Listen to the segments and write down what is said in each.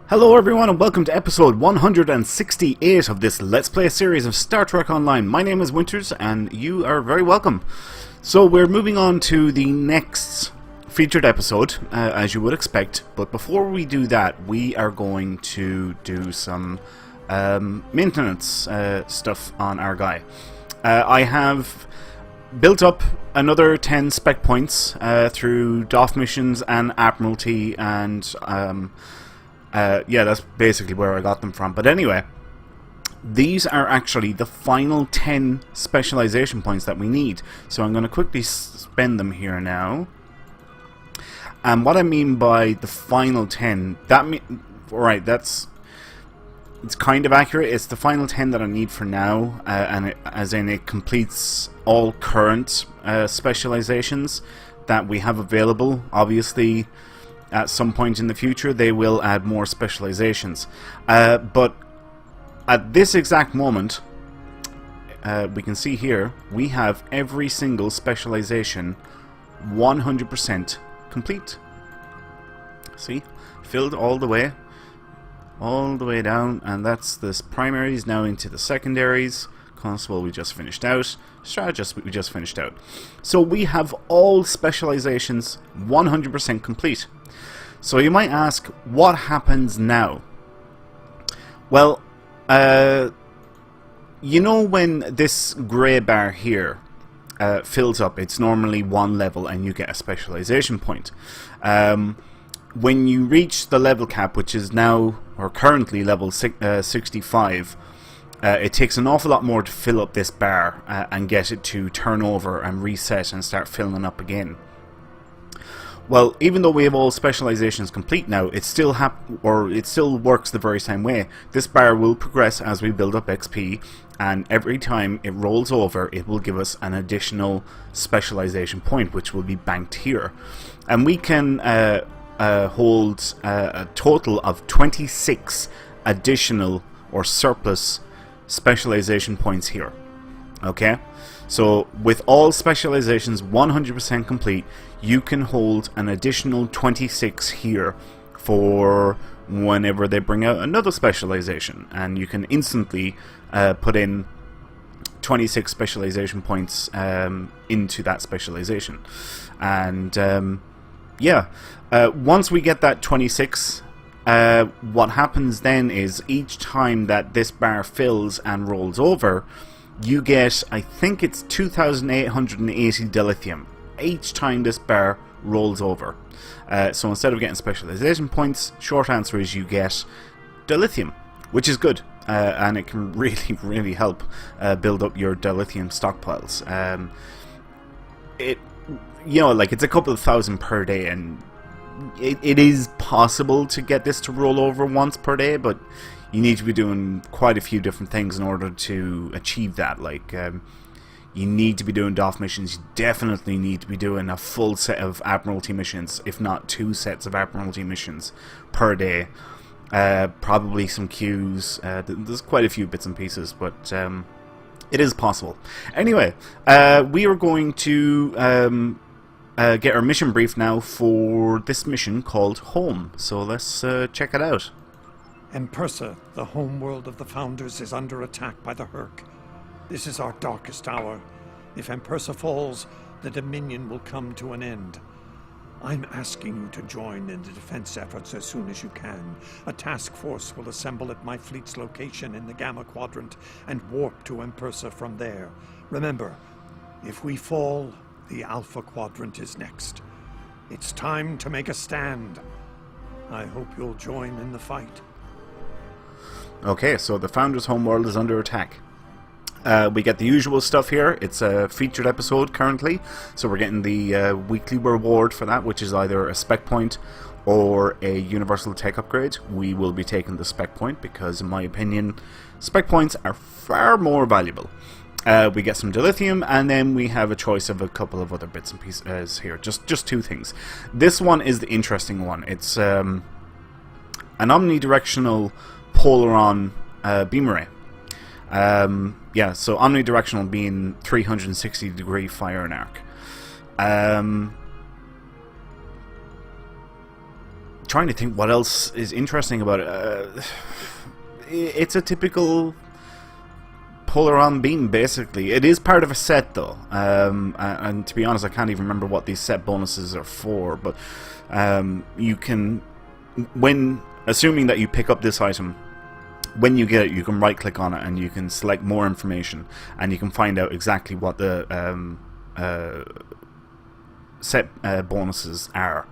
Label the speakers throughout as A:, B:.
A: Hello everyone and welcome to episode 168 of this Let's Play series of Star Trek Online. My name is Winters and you are very welcome. So we're moving on to the next featured episode, as you would expect, but before we do that we are going to do some maintenance stuff on our guy. I have built up another 10 spec points through DOF missions and Admiralty and yeah, that's basically where I got them from. But anyway, these are actually the final 10 specialization points that we need. So I'm going to quickly spend them here now. And what I mean by the final 10, it's kind of accurate. It's the final 10 that I need for now, and as in it completes all current specializations that we have available. Obviously, at some point in the future they will add more specializations, but at this exact moment we can see here we have every single specialization 100% complete. See, filled all the way down, and that's this primaries now into the secondaries. Constable we just finished out, strategist we just finished out. So we have all specializations 100% complete. So you might ask, what happens now? Well, you know when this grey bar here fills up, it's normally one level and you get a specialization point. When you reach the level cap, which is now, or currently level 65, it takes an awful lot more to fill up this bar and get it to turn over and reset and start filling up again. Well, even though we have all specializations complete now, it still works the very same way. This bar will progress as we build up XP, and every time it rolls over, it will give us an additional specialization point, which will be banked here. And we can hold a total of 26 additional or surplus specialization points here. Okay? So with all specializations 100% complete, you can hold an additional 26 here for whenever they bring out another specialization, and you can instantly put in 26 specialization points into that specialization. And yeah, once we get that 26, what happens then is each time that this bar fills and rolls over, you get, I think it's 2,880 dilithium each time this bar rolls over. So instead of getting specialization points, short answer is you get dilithium, which is good, and it can really help build up your dilithium stockpiles. It's a couple of thousand per day, and it is possible to get this to roll over once per day, but you need to be doing quite a few different things in order to achieve that. You need to be doing DOF missions. You definitely need to be doing a full set of Admiralty missions, if not 2 sets of Admiralty missions per day. Probably some queues. There's quite a few bits and pieces, but it is possible. Anyway, we are going to get our mission brief now for this mission called Home. So let's check it out.
B: Empersa, the home world of the Founders, is under attack by the Hurk. This is our darkest hour. If Empersa falls, the Dominion will come to an end. I'm asking you to join in the defense efforts as soon as you can. A task force will assemble at my fleet's location in the Gamma Quadrant and warp to Empersa from there. Remember, if we fall, the Alpha Quadrant is next. It's time to make a stand. I hope you'll join in the fight.
A: Okay, so the Founders' homeworld is under attack. We get the usual stuff here. It's a featured episode currently, so we're getting the weekly reward for that, which is either a spec point or a universal tech upgrade. We will be taking the spec point because, in my opinion, spec points are far more valuable. We get some dilithium, and then we have a choice of a couple of other bits and pieces here. Just 2 things. This one is the interesting one. It's an omnidirectional Polaron beam array. Yeah, so omnidirectional being 360 degree fire and arc. trying to think what else is interesting about it. It's a typical Polaron beam, basically. It is part of a set, though. And to be honest, I can't even remember what these set bonuses are for. But you can, assuming that you pick up this item, when you get it, you can right-click on it and you can select more information, and you can find out exactly what the set bonuses are.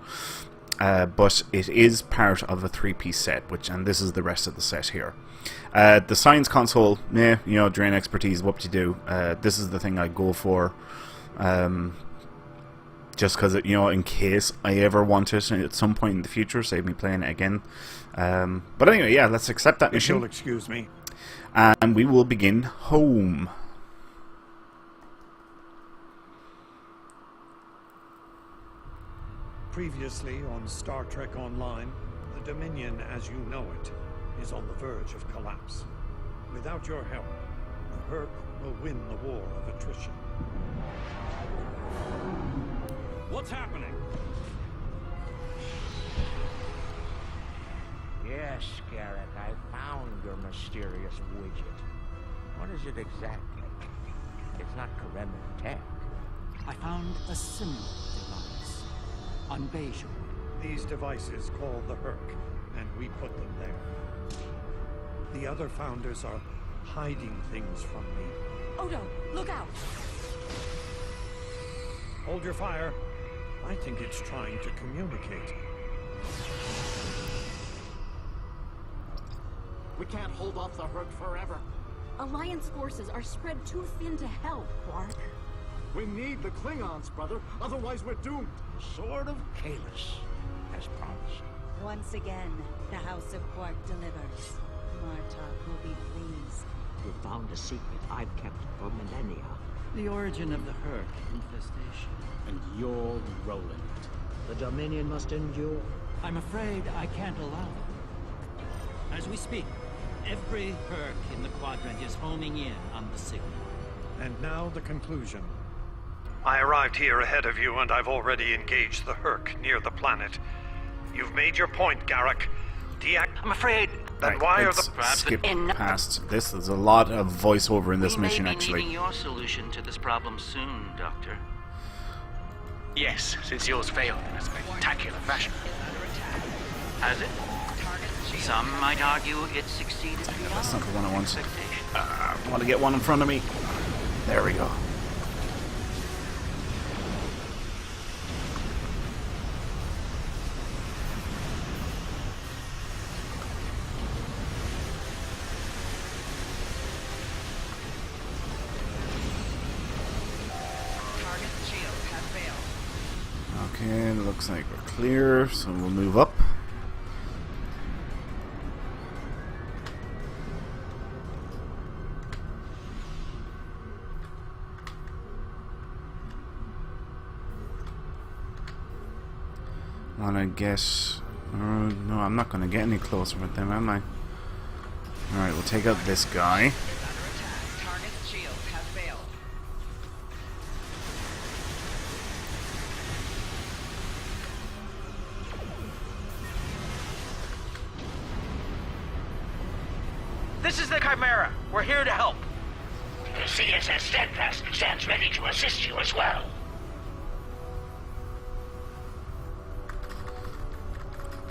A: But it is part of a 3-piece set, and this is the rest of the set here. The science console, drain expertise, what you do. This is the thing I go for, just because in case I ever want it at some point in the future, save me playing it again. But anyway, yeah, let's accept that mission.
B: If you'll excuse me.
A: And we will begin home.
B: Previously on Star Trek Online, the Dominion as you know it is on the verge of collapse. Without your help, the Herc will win the war of attrition. What's happening?
C: Yes, Garrick, I found your mysterious widget. What is it exactly? It's not Karemman tech.
D: I found a similar device on Bejor.
B: These devices called the Herc, and we put them there. The other founders are hiding things from me.
E: Odo, look out!
B: Hold your fire. I think it's trying to communicate.
F: We can't hold off the Herc forever.
E: Alliance forces are spread too thin to help, Quark.
F: We need the Klingons, brother. Otherwise, we're doomed.
C: Sword of Kahless, as promised.
G: Once again, the House of Quark delivers. Martok will be pleased.
C: You found a secret I've kept for millennia.
D: The origin of the Herc infestation.
C: And you're rolling it. The Dominion must endure.
D: I'm afraid I can't allow it. As we speak, every Herc in the quadrant is homing in on the signal.
B: And now the conclusion. I arrived here ahead of you, and I've already engaged the Herc near the planet. You've made your point, Garrick.
D: I'm afraid.
B: Then why are
A: let's
B: the...
A: skip past this. There's a lot of voiceover in this mission,
D: We may be
A: actually.
D: needing your solution to this problem soon, Doctor.
H: Yes, since yours failed in a spectacular fashion.
D: Has it? Some might argue it succeeded beyond
A: That's not the one I want.
D: expectation.
A: I want to get one in front of me. There we go. Okay, it looks like we're clear, so we'll move up. Wanna guess? No, I'm not gonna get any closer with them, am I? Alright, we'll take out this guy.
H: This is the Chimera. We're here to help.
I: The CSS Steadfast stands ready to assist you as well.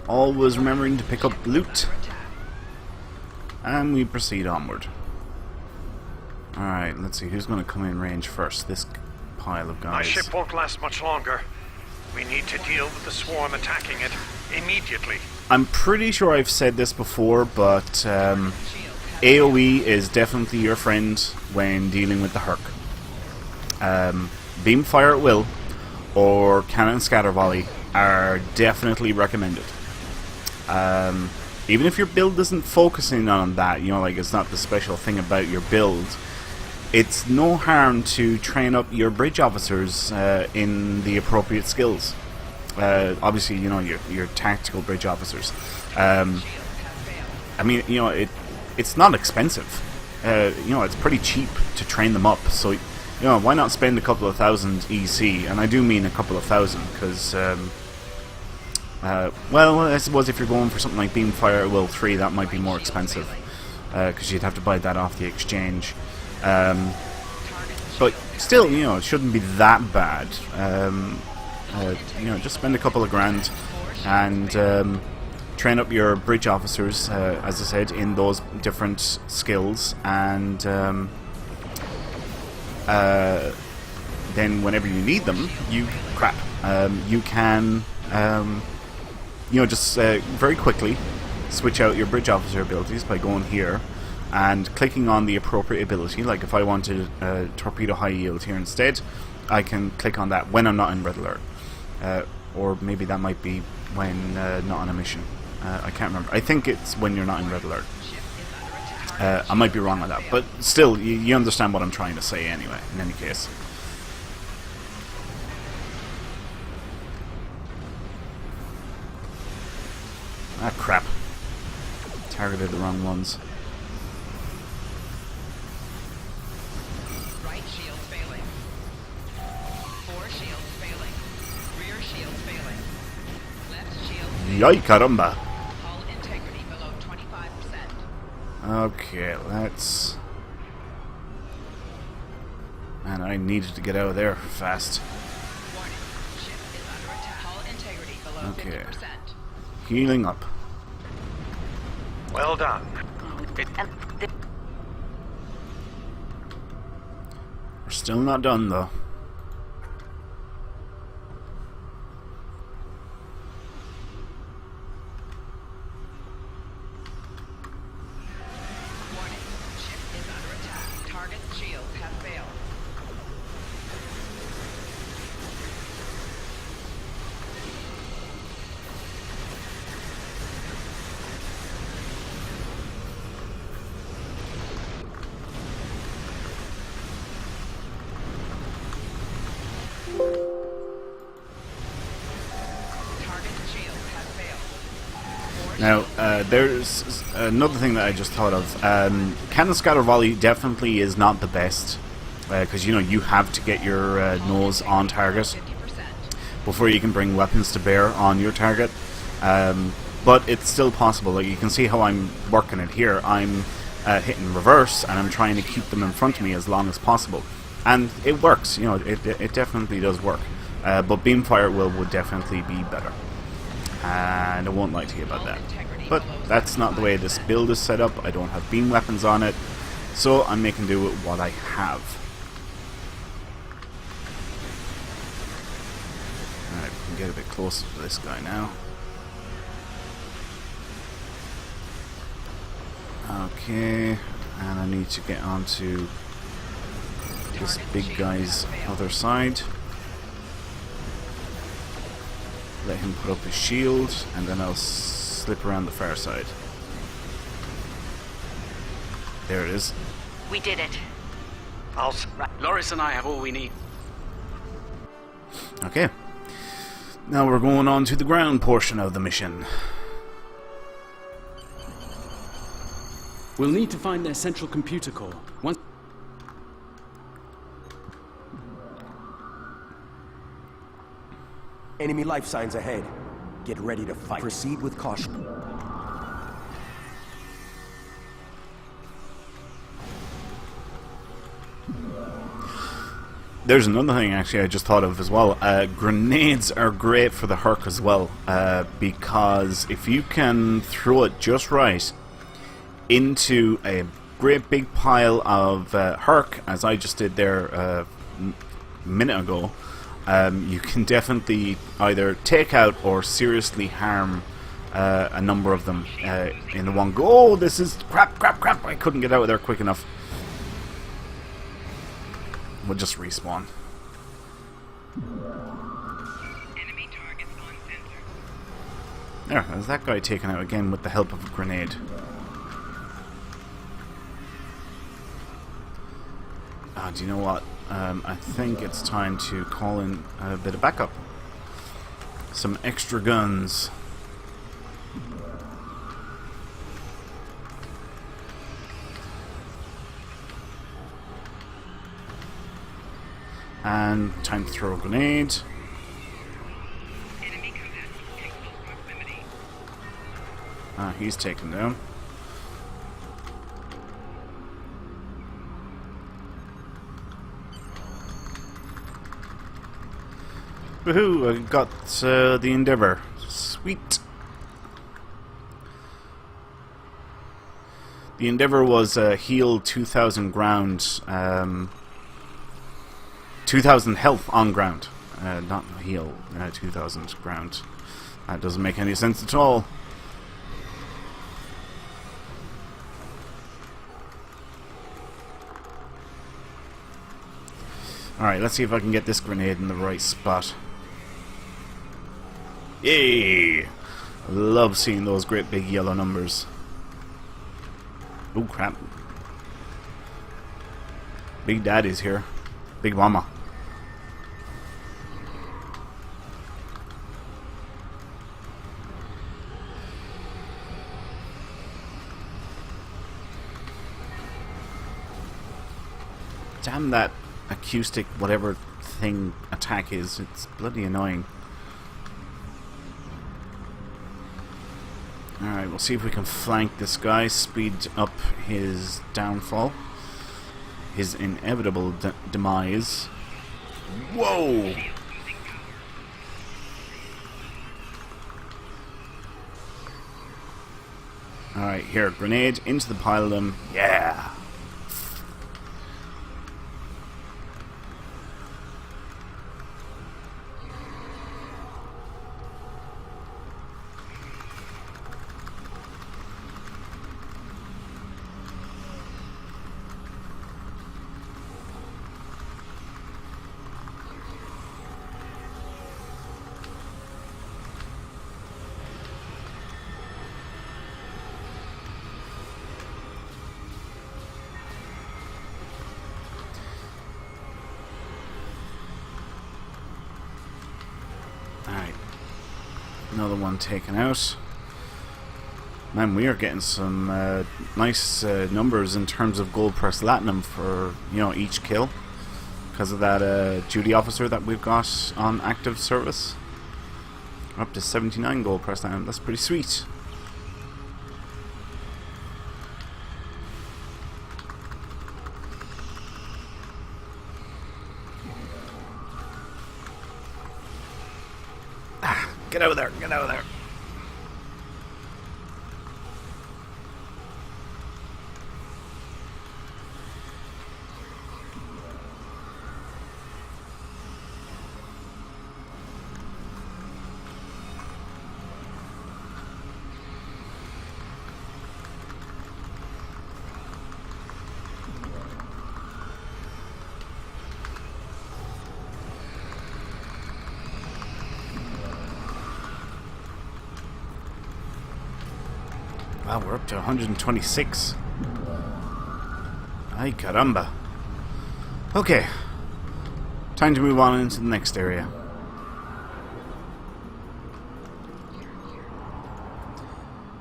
A: Always remembering to pick up loot. And we proceed onward. Alright, let's see who's going to come in range first. This pile of guys.
B: My ship won't last much longer. We need to deal with the swarm attacking it immediately.
A: I'm pretty sure I've said this before, but AoE is definitely your friend when dealing with the Herc. Beam Fire at Will or Cannon Scatter Volley are definitely recommended. Even if your build isn't focusing on that, like it's not the special thing about your build, it's no harm to train up your bridge officers in the appropriate skills. Obviously, your tactical bridge officers. I mean, it's not expensive. It's pretty cheap to train them up. So, why not spend a couple of thousand EC? And I do mean a couple of thousand, because Well, I suppose if you're going for something like Beamfire Will 3, that might be more expensive, because you'd have to buy that off the exchange. But still, you know, it shouldn't be that bad. You know, just spend a couple of grand and train up your bridge officers, as I said, in those different skills, and then whenever you need them, you can you know, just very quickly switch out your bridge officer abilities by going here and clicking on the appropriate ability. Like if I wanted torpedo high yield here instead, I can click on that when I'm not in red alert, or maybe that might be when not on a mission. I can't remember. I think it's when you're not in red alert. I might be wrong on that, but still, you understand what I'm trying to say anyway, in any case. Ah, crap. Targeted the wrong ones.
J: Right shield failing. 4 shields failing. Rear shield failing. Left shield failing.
A: Yay, caramba!
J: Hull integrity below 25%.
A: Okay, let's... Man, I needed to get out of there fast.
J: Warning. Ship is under attack. Hull integrity below
A: Okay.
J: 50%.
A: Healing up.
H: Well done.
A: We're still not done, though.
J: Warning. Ship is under attack. Target shields have failed. Target shields have failed.
A: Now, there's another thing that I just thought of. Cannon Scatter Volley definitely is not the best, because, you know, you have to get your nose on target
J: 50%.
A: before you can bring weapons to bear on your target. But it's still possible. Like, you can see how I'm working it here. I'm hitting reverse, and I'm trying to keep them in front of me as long as possible. And it works, you know, it definitely does work. But Beamfire Will would definitely be better. And I won't lie to you about that. But that's not the way this build is set up. I don't have beam weapons on it, so I'm making do with what I have. Alright, we can get a bit closer to this guy now. Okay, and I need to get onto this big guy's other side. Let him put up his shield, and then I'll slip around the far side. There it is.
I: We did it.
H: Loris and I have all we need.
A: Okay. Now we're going on to the ground portion of the mission.
K: We'll need to find their central computer core. Once
L: Enemy life signs ahead. Get ready to fight. Proceed with caution.
A: There's another thing actually I just thought of as well. Grenades are great for the Herc as well, because if you can throw it just right into a great big pile of Herc, as I just did there a minute ago, you can definitely either take out or seriously harm a number of them in the one go. Oh, this is crap, I couldn't get out of there quick enough. We'll just respawn.
J: Enemy targets on sensors.
A: There, there's that guy taken out again with the help of a grenade. Do you know what? I think it's time to call in a bit of backup. Some extra guns. And time to throw a grenade.
J: Enemy combat.
A: Ah, he's taken down. Woohoo! I got the Endeavor. Sweet. The Endeavor was heal 2,000 ground, 2,000 health on ground, not heal 2,000 ground. That doesn't make any sense at all. Alright, let's see if I can get this grenade in the right spot. Yay! I love seeing those great big yellow numbers. Oh crap. Big Daddy's here. Big Mama. Damn that acoustic whatever thing attack is. It's bloody annoying. Alright, we'll see if we can flank this guy, speed up his downfall. His inevitable demise. Whoa! Alright, here, grenade into the pile of them. Yeah! Alright. Another one taken out. Man, we are getting some nice numbers in terms of gold press platinum for, you know, each kill. Because of that duty officer that we've got on active service. We're up to 79 gold press platinum. That's pretty sweet. Get out of there, get out of there. Wow, we're up to 126. Ay caramba. Okay. Time to move on into the next area.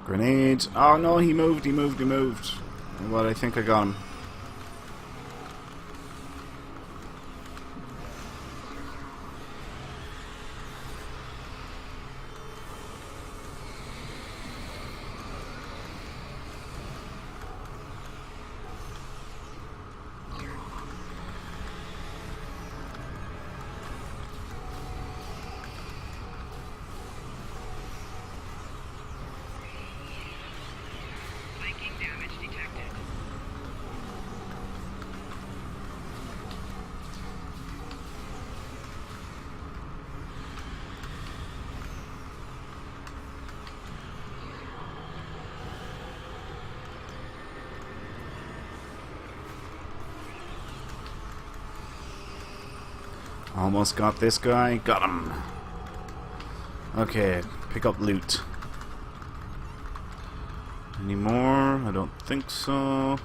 A: Grenade. Oh no, he moved. Well, I think I got him. Almost got this guy. Got him. Okay, pick up loot. Any more? I don't think so.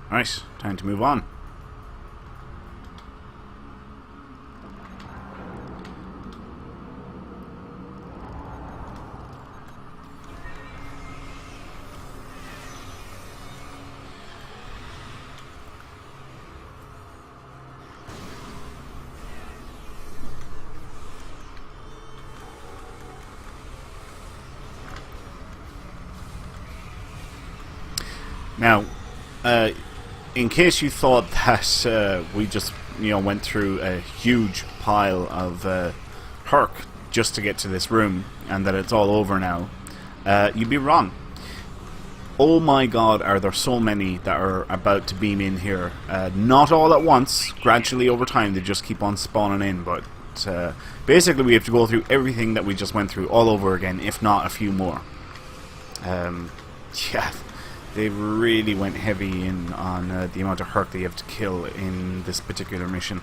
A: Alright, time to move on. Now, in case you thought that we just, went through a huge pile of Herc just to get to this room and that it's all over now, you'd be wrong. Oh my god, are there so many that are about to beam in here. Not all at once, gradually over time they just keep on spawning in, but basically we have to go through everything that we just went through all over again, if not a few more. Yeah, they really went heavy in on the amount of Herc that you have to kill in this particular mission.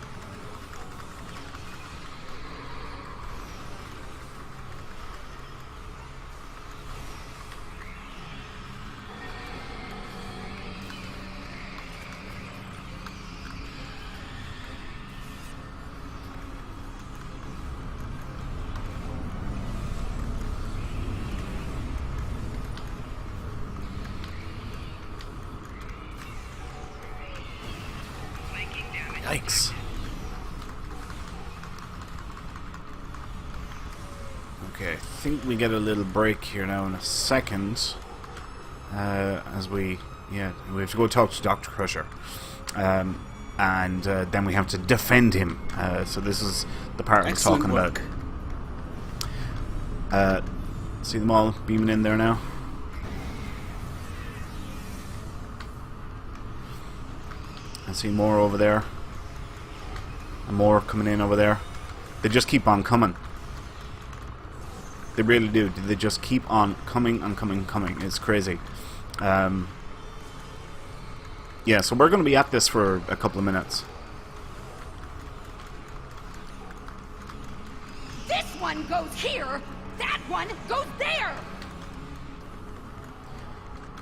A: Yikes. Okay, I think we get a little break here now in a second. As we have to go talk to Dr. Crusher. And then we have to defend him. So this is the part I was talking about. See them all beaming in there now? I see more over there. And more coming in over there. They just keep on coming. They really do. They just keep on coming and coming and coming. It's crazy. Yeah, so we're going to be at this for a couple of minutes.
E: This one goes here, that one goes there!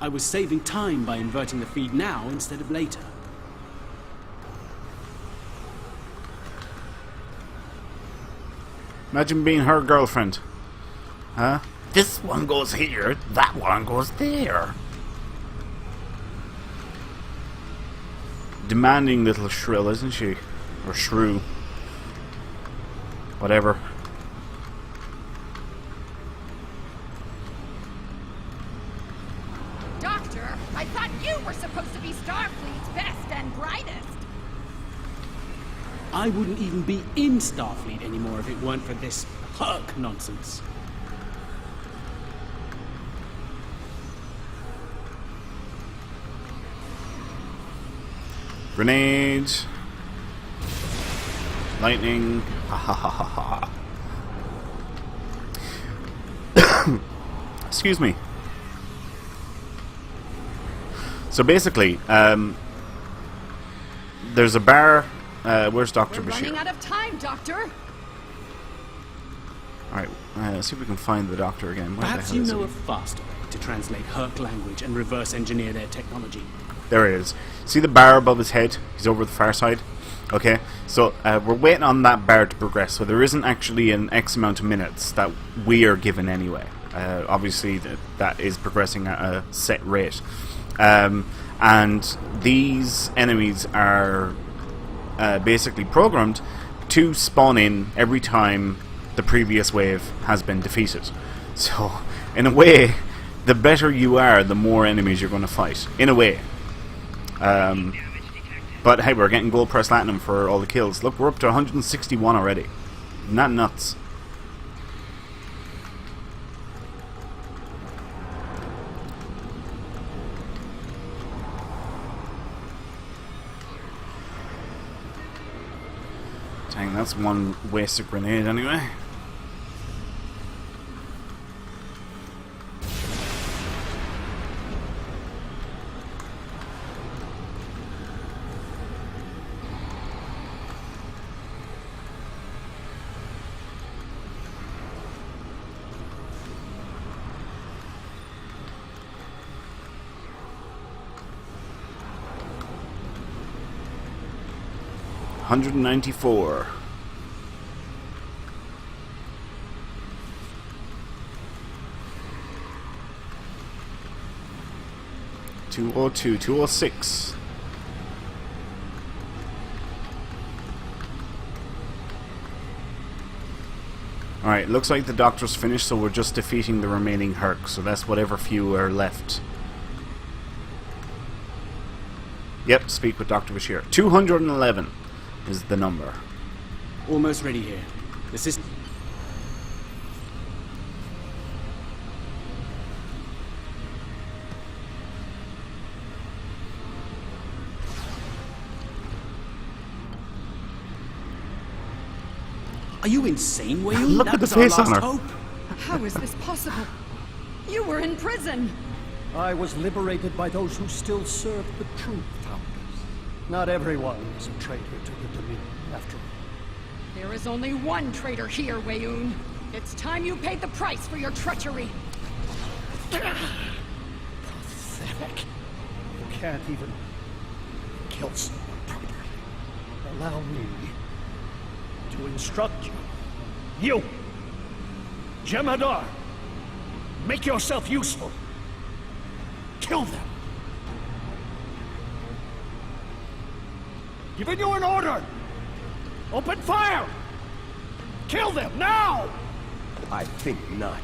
K: I was saving time by inverting the feed now instead of later.
A: Imagine being her girlfriend. Huh? This one goes here, that one goes there. Demanding little shrill, isn't she? Or shrew. Whatever.
E: Doctor, I thought you were supposed to be Starfleet's best and brightest.
K: I wouldn't even be in Starfleet anymore if it weren't for this Herc nonsense.
A: Grenades. Lightning. Ha ha ha ha ha. Excuse me. So basically, there's a bar. Where's Dr.
E: We're
A: Bashir?
E: running out of time, Doctor.
A: Alright, let's see if we can find the Doctor again. Where
K: Perhaps
A: the hell
K: you
A: is
K: know
A: he?
K: a faster way to translate Herc language and reverse engineer their technology.
A: There he is. See the bar above his head? He's over the far side. Okay, so we're waiting on that bar to progress. So there isn't actually an X amount of minutes that we are given anyway. Obviously, that is progressing at a set rate. And these enemies are basically programmed to spawn in every time the previous wave has been defeated. So, in a way, the better you are, the more enemies you're going to fight. In a way. But hey, we're getting gold press platinum for all the kills. Look, we're up to 161 already. Isn't that nuts? Dang, that's one wasted grenade anyway. $194. $202, $206. Alright, looks like the Doctor's finished, so we're just defeating the remaining Herc, so that's whatever few are left. Yep, speak with Dr. Bashir. 211 is the number.
K: Almost ready here. The system... Are you insane, Weyoun?
A: Look at the face on her.
K: Hope.
E: How is this possible? You were in prison.
F: I was liberated by those who still serve the true Founders. Not everyone is a traitor to the Dominion, after all.
E: There is only one traitor here, Weyoun. It's time you paid the price for your treachery.
F: Pathetic. You can't even kill someone properly. Allow me to instruct you. You! Jem'Hadar! Make yourself useful. Kill them. Giving you an order! Open fire! Kill them, now!
L: I think not.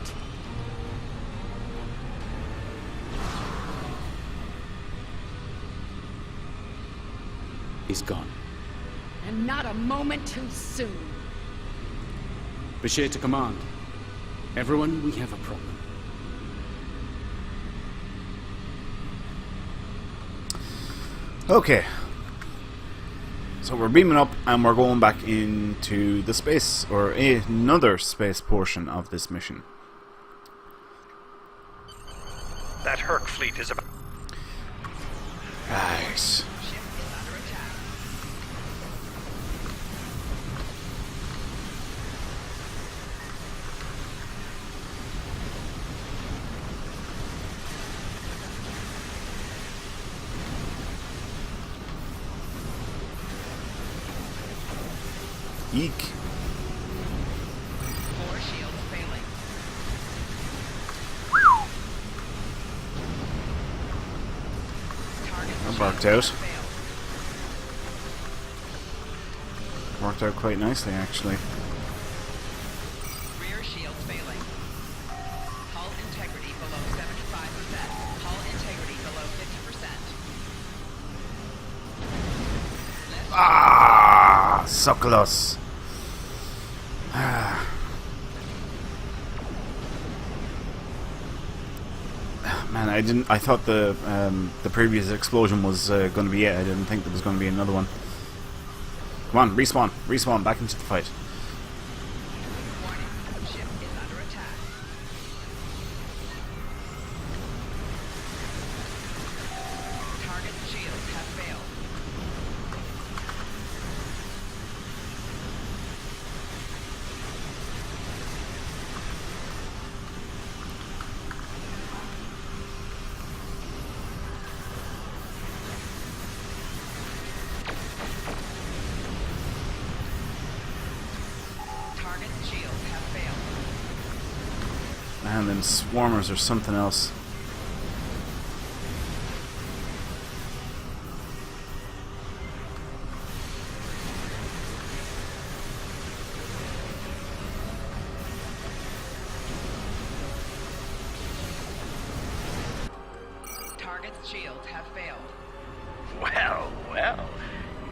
K: He's gone.
E: And not a moment too soon.
K: Bashir to command. Everyone, we have a problem.
A: Okay. So we're beaming up and we're going back into the space, or another space portion of this mission.
B: That Herc fleet is about...
A: Right. Eek.
J: 4 shields failing.
A: That worked out. Worked out quite nicely, actually.
J: Rear shields failing. Hull integrity below 75%. Hull integrity below 50%.
A: Ah, so close. Man, I thought the previous explosion was going to be it. I didn't think there was going to be another one. Come on, respawn, back into the fight.
J: Warning, ship is under attack. Target shields have failed. Target shields have failed.
A: Man, them swarmers are something else.
J: Target's shields have failed.
H: Well, well.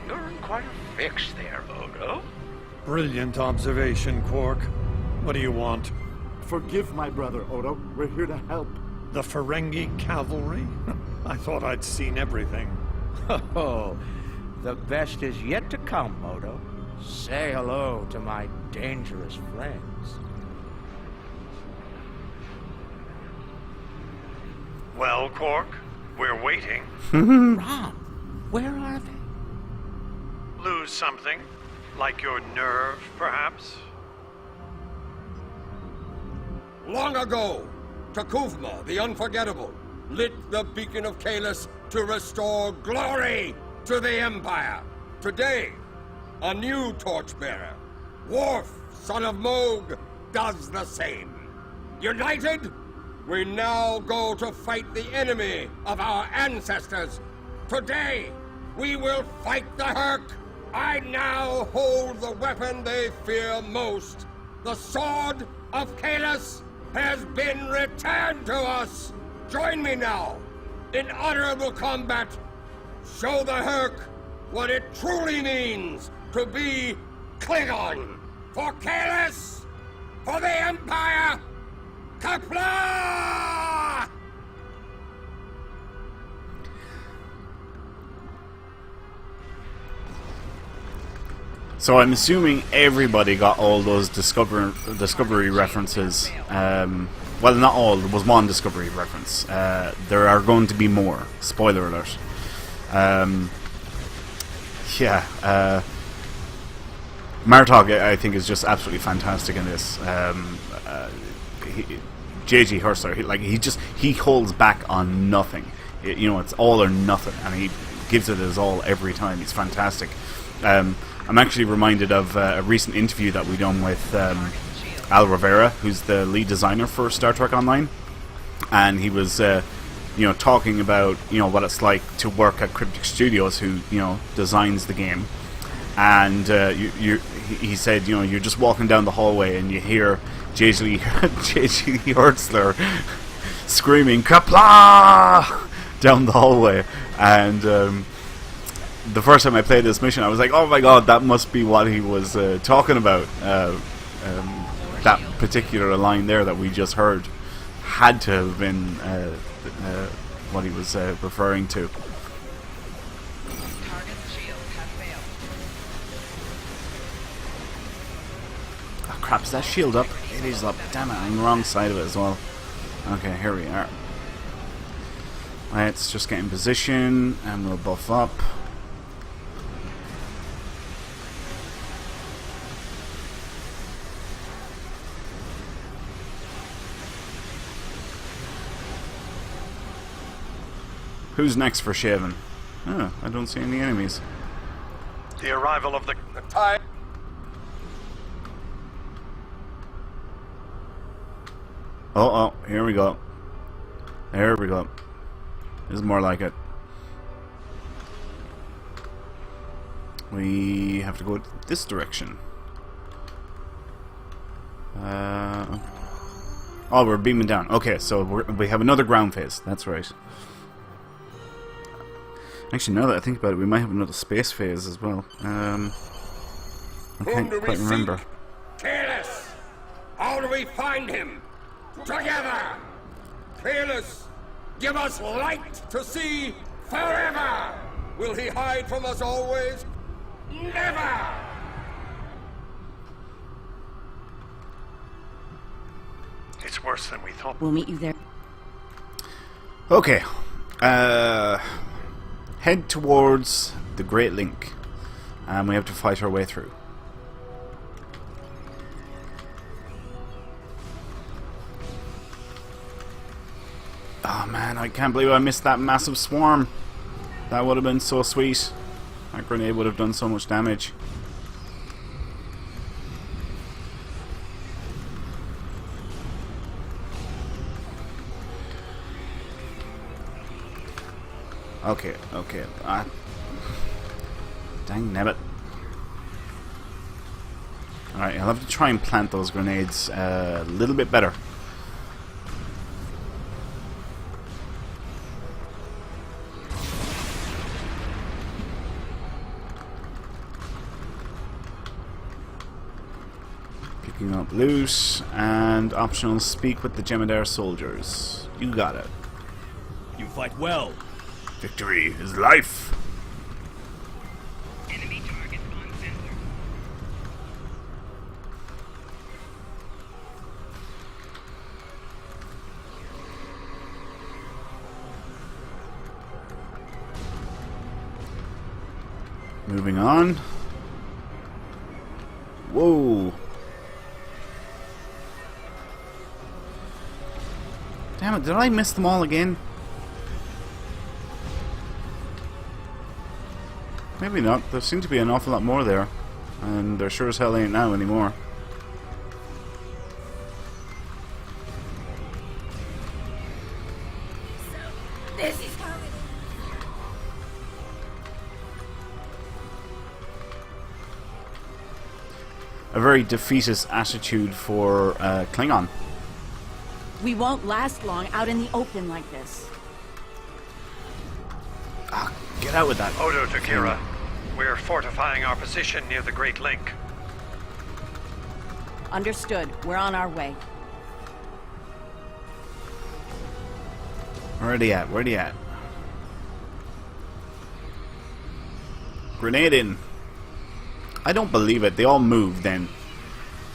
H: You're in quite a fix there, Odo.
B: Brilliant observation, Quark. What do you want?
F: Forgive my brother, Odo. We're here to help.
B: The Ferengi cavalry? I thought I'd seen everything.
C: Oh, the best is yet to come, Odo. Say hello to my dangerous friends.
B: Well, Quark, we're waiting.
C: Rom, where are they?
B: Lose something? Like your nerve, perhaps?
M: Long ago, Takuvma, the Unforgettable, lit the beacon of Kahless to restore glory to the Empire. Today, a new torchbearer, Worf, son of Moog, does the same. United, we now go to fight the enemy of our ancestors. Today, we will fight the Herc. I now hold the weapon they fear most. The Sword of Kahless has been returned to us. Join me now in honorable combat Show the Herc what it truly means to be Klingon. For Kahless! For the Empire! Qapla'!
A: So I'm assuming everybody got all those Discovery references. Well, not all. There was one Discovery reference. There are going to be more. Spoiler alert. Martok, I think, is just absolutely fantastic in this. J.G. Hertzler, he holds back on nothing. It's all or nothing, and he gives it his all every time. He's fantastic. I'm actually reminded of a recent interview that we done with Al Rivera, who's the lead designer for Star Trek Online, and he was talking about what it's like to work at Cryptic Studios, who designs the game. And he said, you're just walking down the hallway and you hear J.G. Hertzler screaming "Qapla'" down the hallway. And the first time I played this mission, I was like, oh my god, that must be what he was talking about. That particular line there that we just heard had to have been what he was referring to. Crap, is that shield up? It is up. Damn it, I'm on the wrong side of it as well. Okay, here we are. Let's just get in position and we'll buff up. Who's next for Shaven? Oh, I don't see any enemies.
B: The arrival of the
M: tide.
A: Oh, here we go. There we go. This is more like it. We have to go this direction. Oh, we're beaming down. Okay, so we have another ground phase. That's right. Actually, now that I think about it, we might have another space phase as well. I can't quite remember.
M: Kahless! How do we find him? Together! Kahless, give us light to see forever! Will he hide from us always? Never!
B: It's worse than we thought.
N: We'll meet you there.
A: Okay. Head towards the Great Link. And we have to fight our way through. Oh man, I can't believe I missed that massive swarm. That would have been so sweet. That grenade would have done so much damage. Okay. Dang nabbit. Alright, I'll have to try and plant those grenades a little bit better. Picking up loot and optional speak with the Jem'Hadar soldiers. You got it.
O: You fight well.
A: Victory is life.
I: Enemy target on sensor.
A: Moving on. Whoa. Damn it, did I miss them all again? Maybe not. There seemed to be an awful lot more there. And there sure as hell ain't now anymore.
E: This is how it
A: A very defeatist attitude for Klingon.
N: We won't last long out in the open like this.
A: Ah, Get out with that.
B: Odo to Kira. We're fortifying our position near the Great Link.
N: Understood. We're on our way.
A: Where are they at? Where are they at? Grenade in. I don't believe it. They all moved then.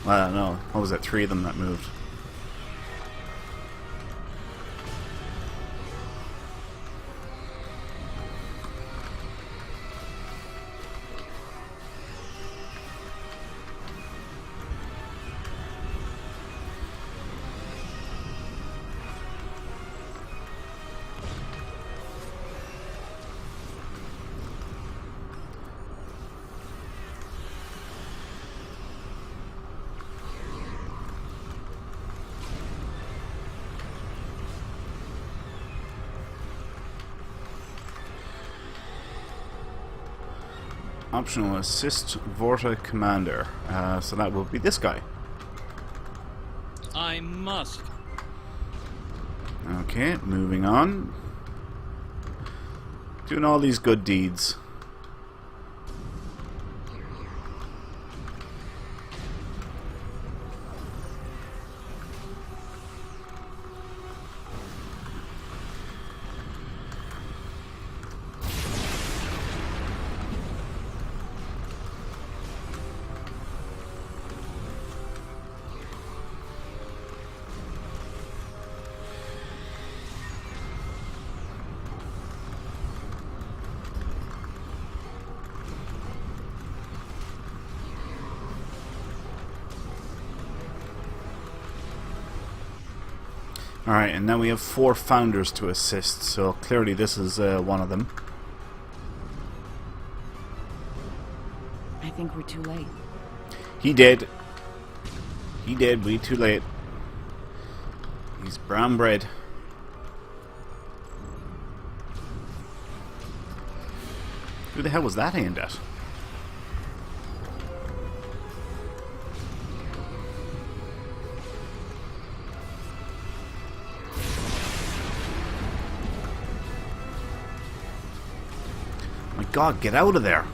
A: Well, I don't know. What was it? 3 of them that moved. Optional assist Vorta commander. So that will be this guy.
D: I must.
A: Okay, moving on. Doing all these good deeds. Alright, and now we have 4 founders to assist, so clearly this is one of them.
N: I think we're too late.
A: He did. He did. We too late. He's brown bread. Who the hell was that aimed at? My God, get out of there.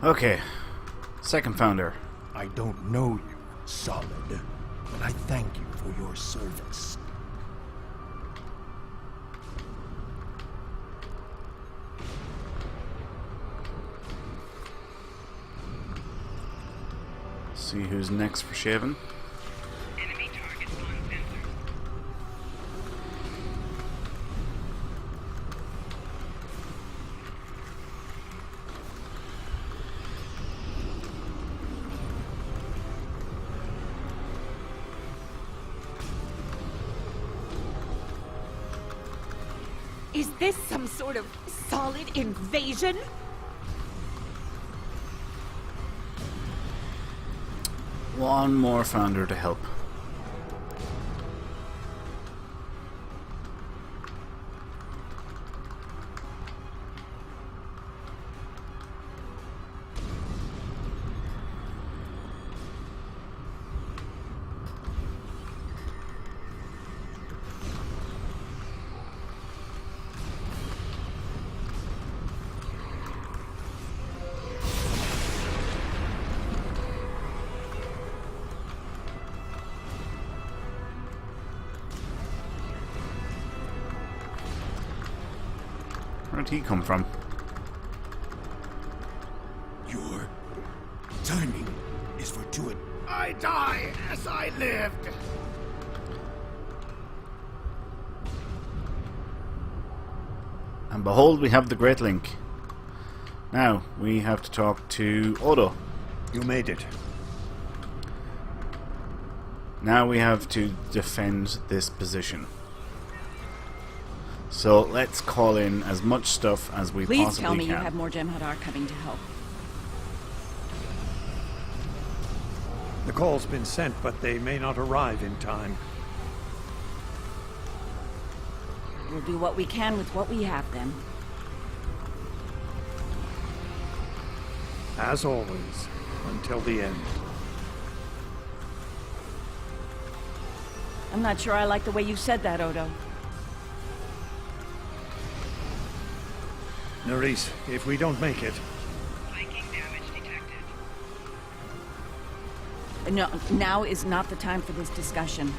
A: Okay, second founder.
L: I don't know you, Solid, but I thank you for your service.
A: See who's next for Shaven.
J: Enemy target on sensor.
E: Is this some sort of solid invasion?
A: One more founder to help. Where'd he come from?
L: Your timing is fortuitous.
I: I die as I lived.
A: And behold, we have the Great Link. Now, we have to talk to Odo.
B: You made it.
A: Now we have to defend this position. So let's call in as much stuff as we
N: Please
A: possibly
N: tell me
A: can.
N: you have more Jem'Hadar coming to help.
B: The call's been sent, but they may not arrive in time.
N: We'll do what we can with what we have, then.
B: As always, until the end.
N: I'm not sure I like the way you said that, Odo.
B: Nerys, if we don't make it...
J: Flanking damage detected.
N: No, now is not the time for this discussion.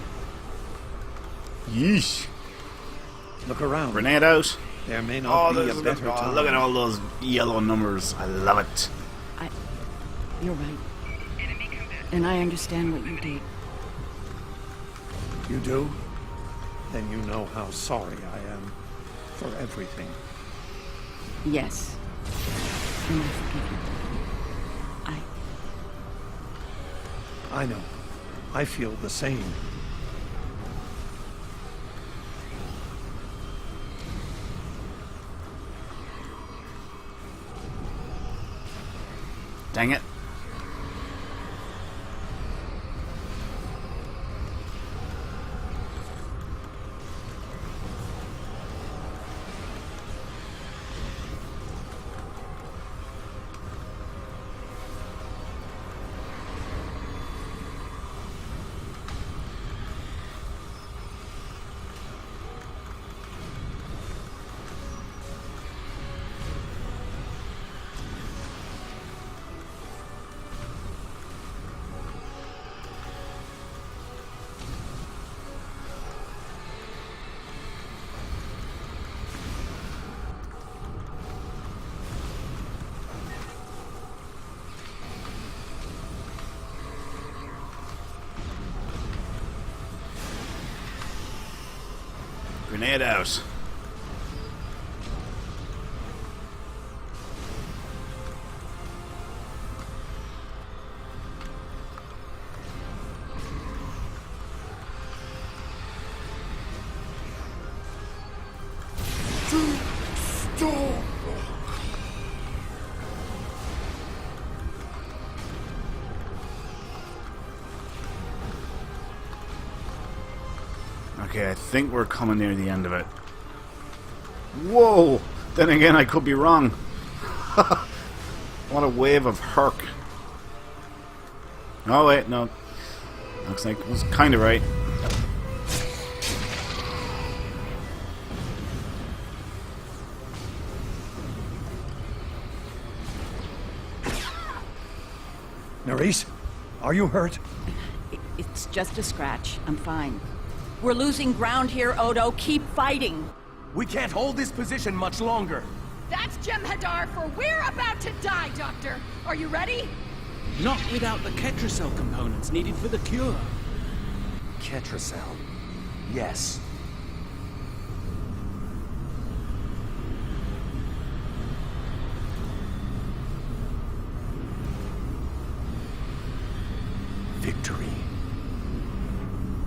A: Yeesh.
B: Look around.
A: Grenade out.
B: There may not be a
A: there's
B: better time.
A: look at all those yellow numbers. I love it.
N: You're right. And I understand what you did.
B: You do? Then you know how sorry I am for everything.
N: Yes. And I forgive you.
B: I know. I feel the same.
A: Dang it. Grenade out. Okay, I think we're coming near the end of it. Whoa! Then again, I could be wrong. What a wave of Herc. Oh wait, no. Looks like it was kind of right.
B: Nerys, are you hurt?
N: It's just a scratch. I'm fine. We're losing ground here, Odo. Keep fighting.
L: We can't hold this position much longer.
E: That's Jem'Hadar, for we're about to die, Doctor. Are you ready?
K: Not without the Ketracel components needed for the cure.
L: Ketracel. Yes. Victory.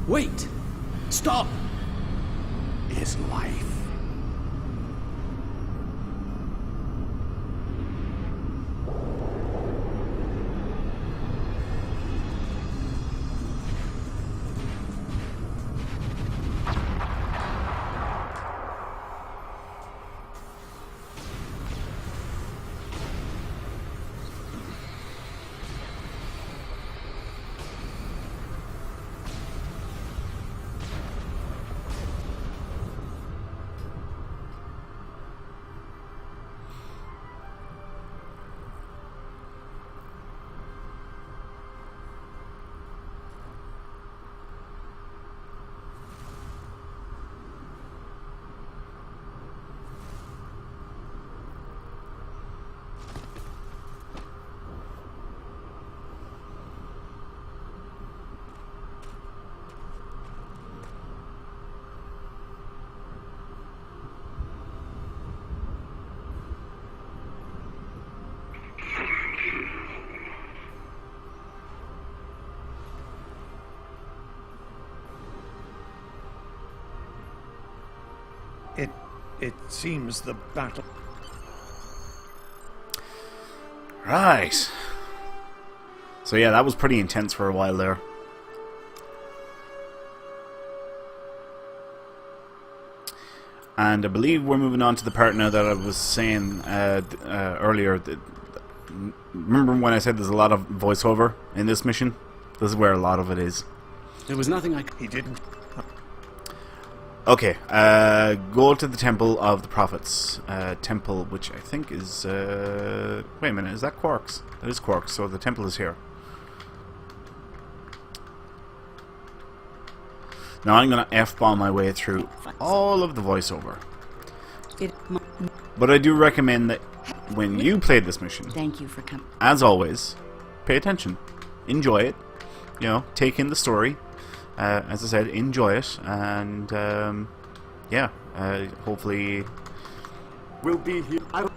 K: Wait! Stop!
L: Is life.
B: It seems the battle...
A: Right. So yeah, that was pretty intense for a while there. And I believe we're moving on to the part now that I was saying earlier. Remember when I said there's a lot of voiceover in this mission? This is where a lot of it is.
K: There was nothing
B: He didn't.
A: Okay, go to the Temple of the Prophets. Temple, which I think is... wait a minute, is that Quark's? That is Quark's, so the temple is here. Now I'm going to F-bomb my way through all of the voiceover. But I do recommend that when you play this mission,
N: Thank you for coming.
A: as always, pay attention. Enjoy it. You know, take in the story. As I said, enjoy it. And, yeah, hopefully...
L: We'll be here.
A: I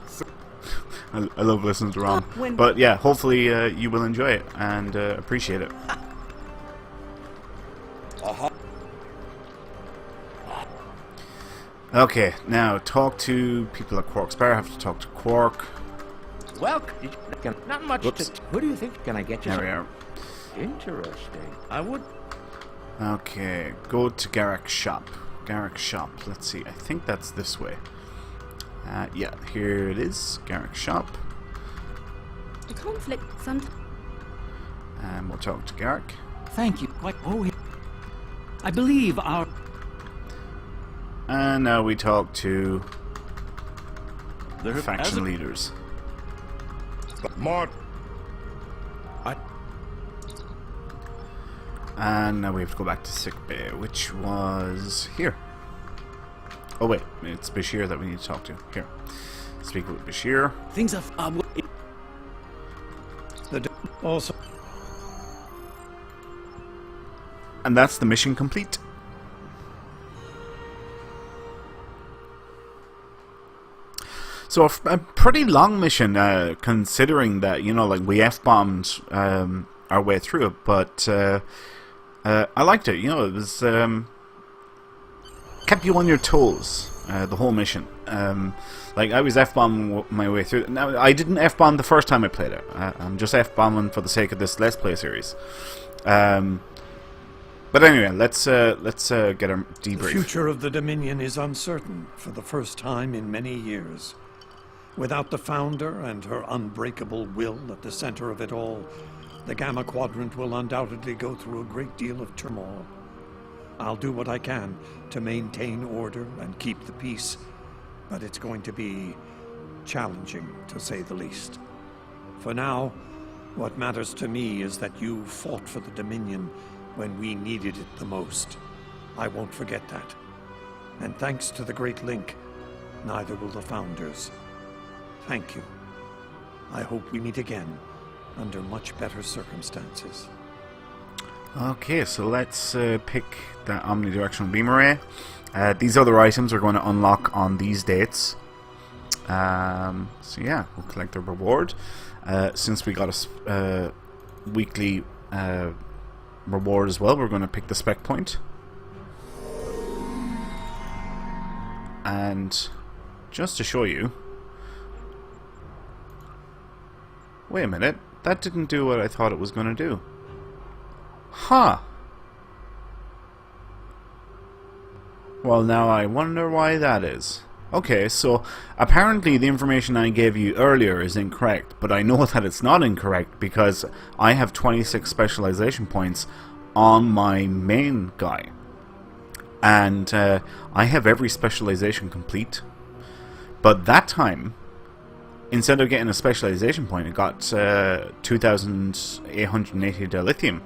A: love listening to Ron. But, yeah, hopefully you will enjoy it and appreciate it. Okay, now talk to people at Quark's Bar. I have to talk to Quark.
C: Well, not much
A: Whoops.
C: to... Who do you think? Can I get you
A: There we
C: some?
A: are.
C: Interesting. I would...
A: Okay, go to Garak's shop. Garak's shop. Let's see. I think that's this way. Yeah, here it is. Garak's shop.
N: The conflict sometimes.
A: And we'll talk to Garak.
D: Thank you. What? Oh, I believe our...
A: And now we talk to
O: There
A: faction leaders.
M: Mart.
A: And now we have to go back to sickbay, which was here. Oh wait, it's Bashir that we need to talk to. Here. Speak with Bashir.
K: Things are...
B: Also...
A: And that's the mission complete. So a pretty long mission, considering that, you know, like we F-bombed our way through it, but I liked it. You know, it was kept you on your toes the whole mission. Like I was F-bombing my way through. Now I didn't F-bomb the first time I played it. I'm just F-bombing for the sake of this Let's Play series. But anyway, let's get a debrief.
B: The future of the Dominion is uncertain for the first time in many years. Without the Founder and her unbreakable will at the center of it all, the Gamma Quadrant will undoubtedly go through a great deal of turmoil. I'll do what I can to maintain order and keep the peace, but it's going to be challenging, to say the least. For now, what matters to me is that you fought for the Dominion when we needed it the most. I won't forget that. And thanks to the Great Link, neither will the Founders. Thank you. I hope we meet again under much better circumstances.
A: Okay, so let's pick the omnidirectional beam array. These other items are going to unlock on these dates. So yeah, we'll collect the reward. Since we got a weekly reward as well, we're going to pick the spec point. And just to show you... Wait a minute, that didn't do what I thought it was going to do. Huh. Well, now I wonder why that is. Okay, so apparently the information I gave you earlier is incorrect, but I know that it's not incorrect because I have 26 specialization points on my main guy. And I have every specialization complete. But that time, instead of getting a specialization point, it got 2,880 dilithium.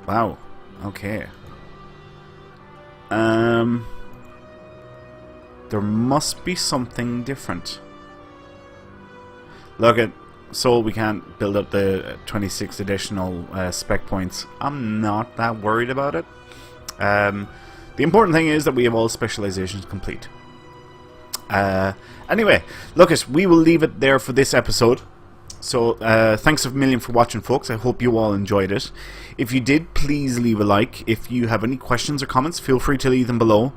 A: Wow. Okay. There must be something different. Look at... So we can't build up the 26 additional spec points. I'm not that worried about it. The important thing is that we have all specializations complete. Anyway, look, we will leave it there for this episode. So, thanks a million for watching, folks. I hope you all enjoyed it. If you did, please leave a like. If you have any questions or comments, feel free to leave them below.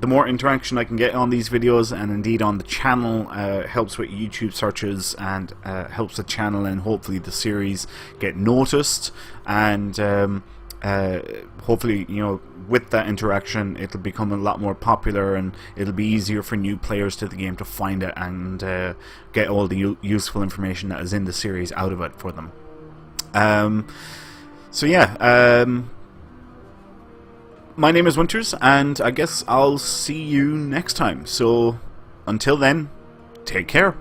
A: the more interaction I can get on these videos, and indeed on the channel, helps with YouTube searches, and helps the channel and hopefully the series get noticed, and hopefully, you know, with that interaction it'll become a lot more popular, and it'll be easier for new players to the game to find it and get all the useful information that is in the series out of it for them. So yeah, my name is Winters, and I guess I'll see you next time. So until then, take care.